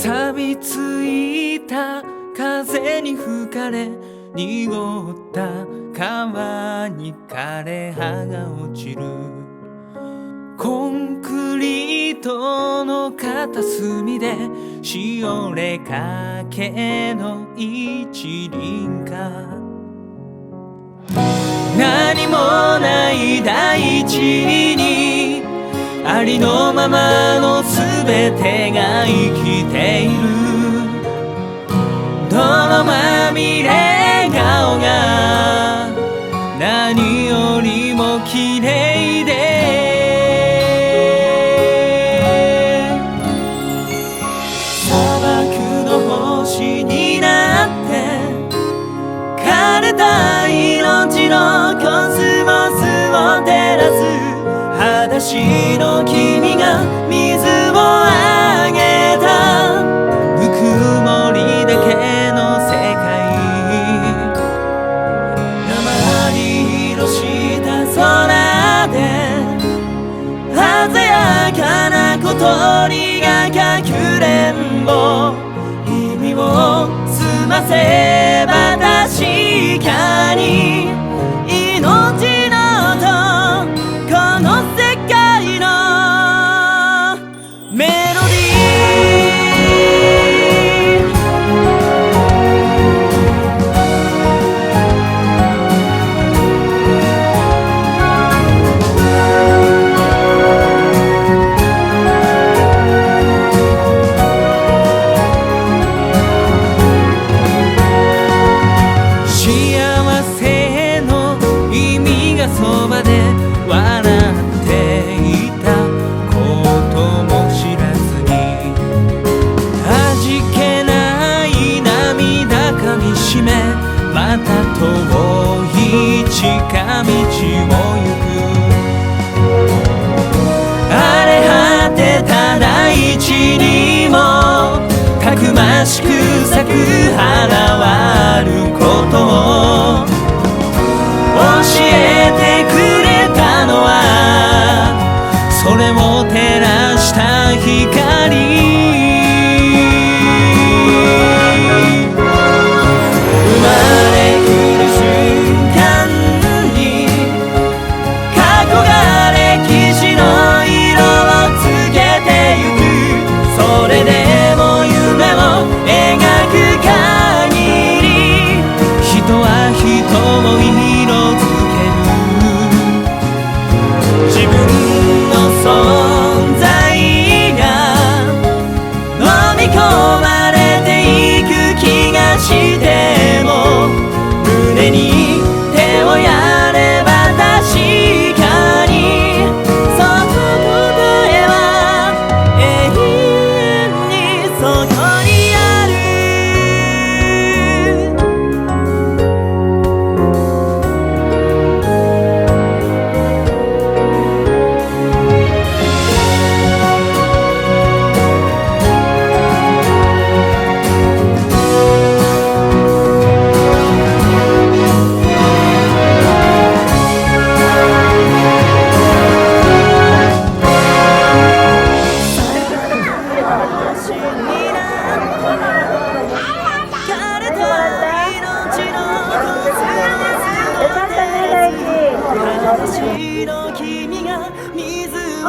錆びついた風に吹かれ濁った川に枯れ葉が落ちるコンクリートの片隅でしおれかけの一輪か何もない大地にありのままのすべてが生きている泥まみれ顔が何よりも綺麗で砂漠の星になって枯れた命のコスモスを照らす裸足の君が水をあげたぬくもりだけの世界鉛色した空で鮮やかな小鳥がかくれんぼ耳を澄ませば確かに命の音この世界のメロディ幸せの意味がそばで笑っていたことも知らずに味気ない涙かみしめまた遠い近道を行く荒れ果てた大地にもたくましく咲く花はあることを教えてくれたのはそれを照らした光生まれくる瞬間に過去が歴史の色をつけてゆくそれでも夢を描く限り人は人を色づける自分の存在が飲み込まれていく気がしても胸に手をやれば確かにその答えは永遠にそこにある枯れた命のコスモスを照らす裸足の君が水を